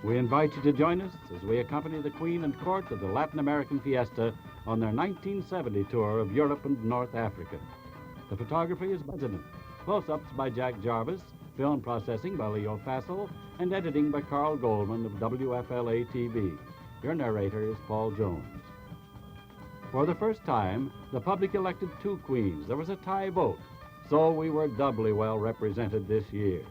We invite you to join us as we accompany the Queen and Court of the Latin American Fiesta on their 1970 tour of Europe and North Africa. The photography is by President, close-ups by Jack Jarvis, film processing by Leo Fassel, and editing by Carl Goldman of WFLA-TV. Your narrator is Paul Jones. For the first time, the public elected two queens. There was a tie vote, so we were doubly well represented this year.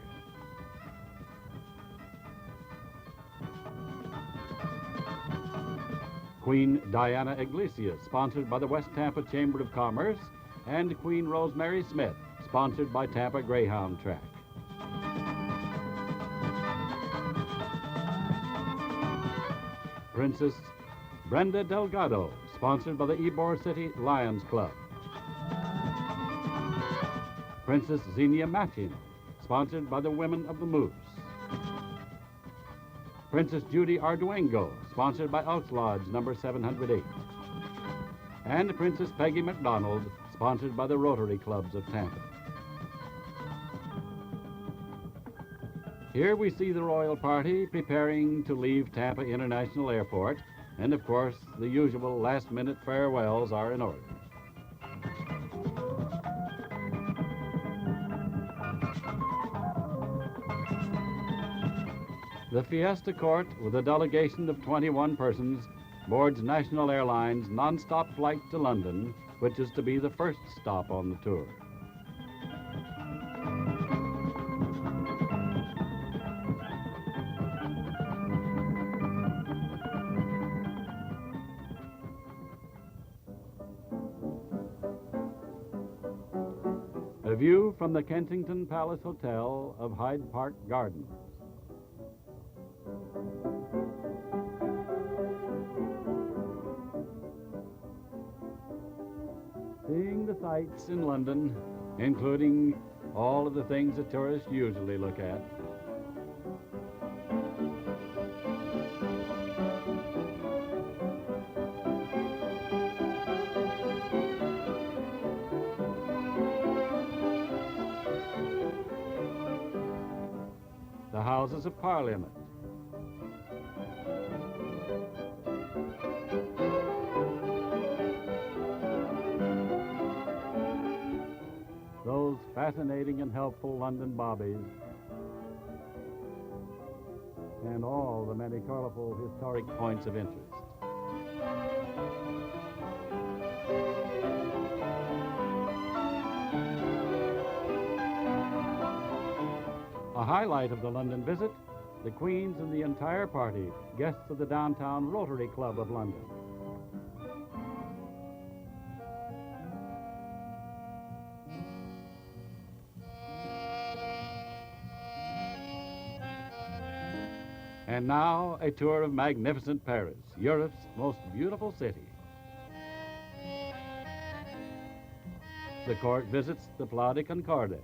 Queen Diana Iglesias, sponsored by the West Tampa Chamber of Commerce, and Queen Rosemary Smith, sponsored by Tampa Greyhound Track. Princess Brenda Delgado, sponsored by the Ybor City Lions Club. Princess Xenia Machin, sponsored by the Women of the Moose. Princess Judy Arduengo, sponsored by Elks Lodge number 708. And Princess Peggy McDonald, sponsored by the Rotary Clubs of Tampa. Here we see the royal party preparing to leave Tampa International Airport, and of course, the usual last-minute farewells are in order. The Fiesta Court, with a delegation of 21 persons, boards National Airlines' non-stop flight to London, which is to be the first stop on the tour. A view from the Kensington Palace Hotel of Hyde Park Gardens. Seeing the sights in London, including all of the things that tourists usually look at. The Houses of Parliament. Those fascinating and helpful London bobbies, and all the many colorful historic points of interest. A highlight of the London visit, the Queens and the entire party, guests of the downtown Rotary Club of London. And now, a tour of magnificent Paris, Europe's most beautiful city. The court visits the Plaza de Concorde.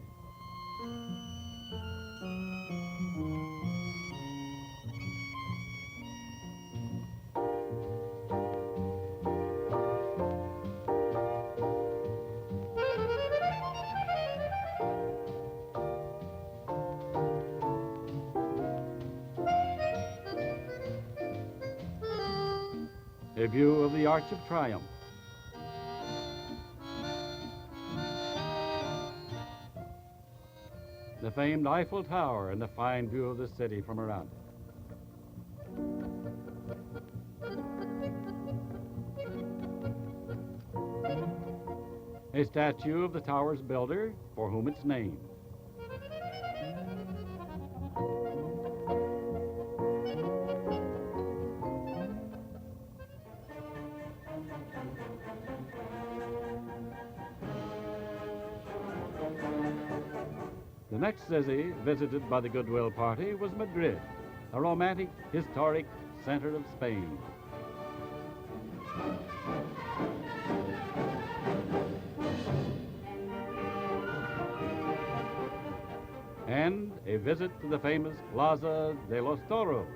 A view of the Arch of Triomphe. The famed Eiffel Tower and a fine view of the city from around it. A statue of the tower's builder, for whom it's named. The next city visited by the Goodwill Party was Madrid, a romantic, historic center of Spain. And a visit to the famous Plaza de Toros.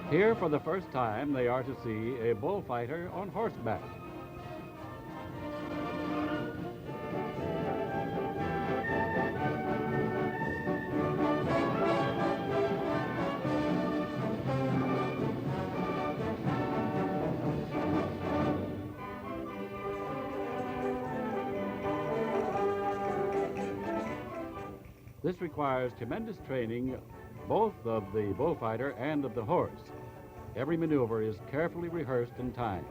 Here, for the first time, they are to see a bullfighter on horseback. This requires tremendous training both of the bullfighter and of the horse. Every maneuver is carefully rehearsed in time.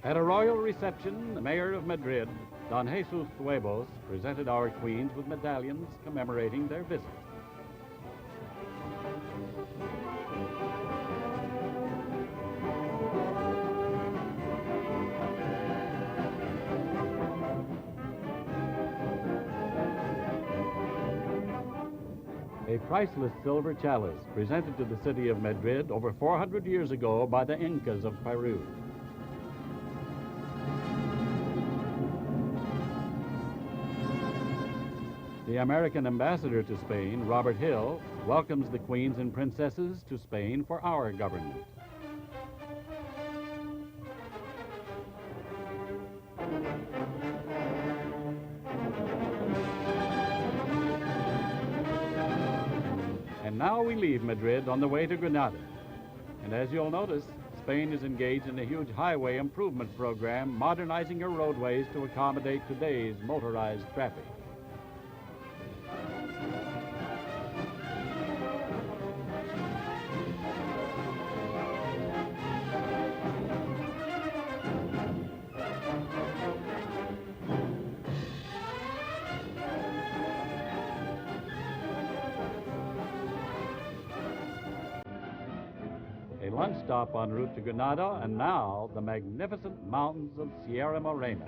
At a royal reception, the mayor of Madrid, Don Jesus Huevos, presented our queens with medallions commemorating their visit. A priceless silver chalice presented to the city of Madrid over 400 years ago by the Incas of Peru. The American ambassador to Spain, Robert Hill, welcomes the queens and princesses to Spain for our government. And now we leave Madrid on the way to Granada. And as you'll notice, Spain is engaged in a huge highway improvement program, modernizing her roadways to accommodate today's motorized traffic. A lunch stop en route to Granada, and now the magnificent mountains of Sierra Morena.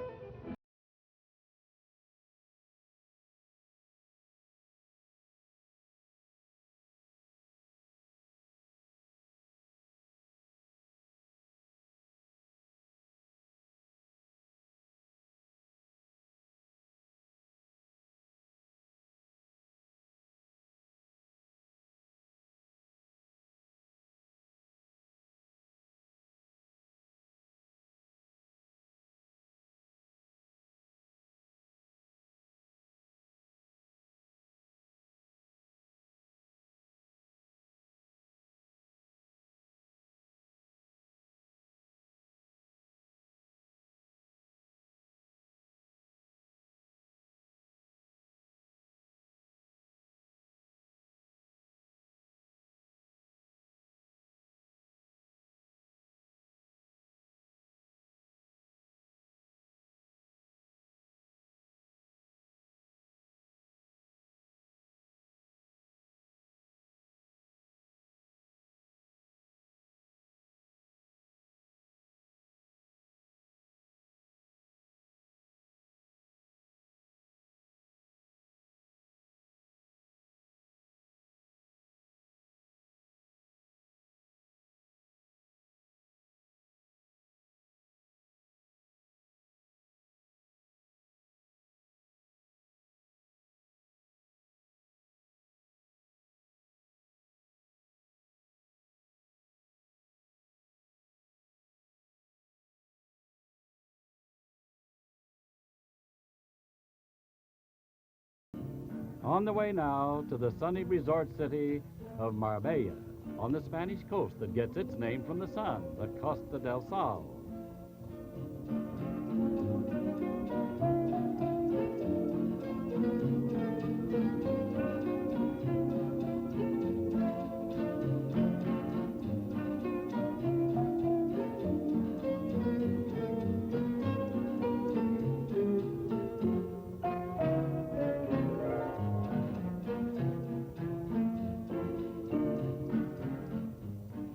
On the way now to the sunny resort city of Marbella, on the Spanish coast that gets its name from the sun, the Costa del Sol.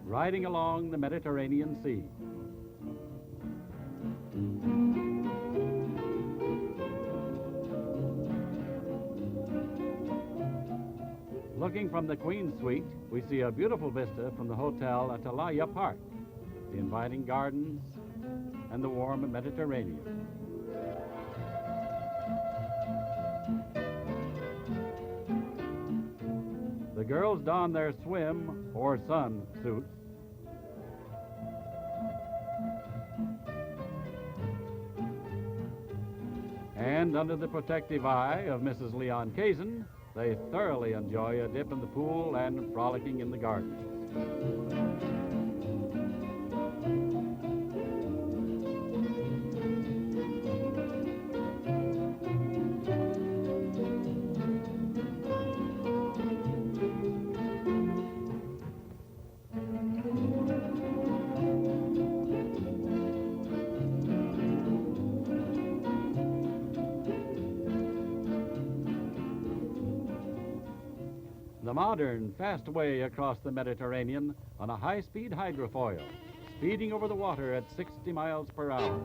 Riding along the Mediterranean Sea. Looking from the Queen's Suite, we see a beautiful vista from the Hotel Atalaya Park, the inviting gardens, and the warm Mediterranean. The girls don their swim or sun suits And under the protective eye of Mrs. Leon Kazin, they thoroughly enjoy a dip in the pool and frolicking in the garden. The modern, fast way across the Mediterranean on a high-speed hydrofoil, speeding over the water at 60 miles per hour.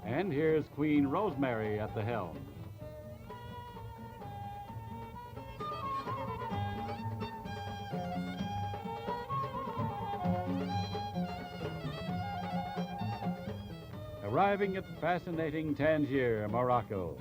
And here's Queen Rosemary at the helm. Arriving at fascinating Tangier, Morocco.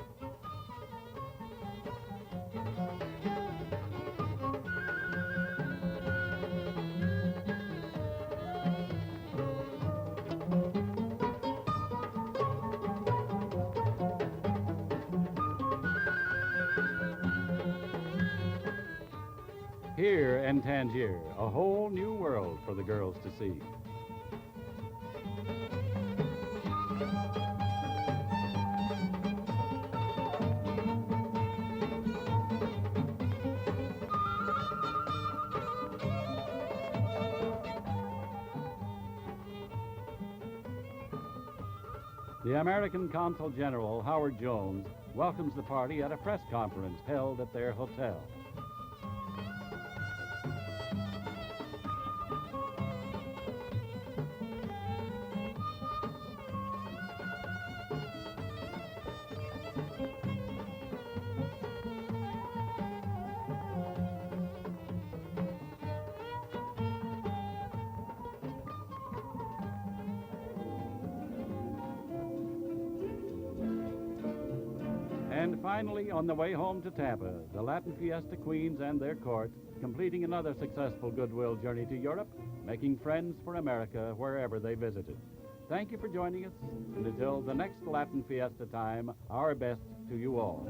Here in Tangier, a whole new world for the girls to see. The American Consul General, Howard Jones, welcomes the party at a press conference held at their hotel. And finally, on the way home to Tampa, the Latin Fiesta Queens and their court, completing another successful goodwill journey to Europe, making friends for America wherever they visited. Thank you for joining us, and until the next Latin Fiesta time, our best to you all.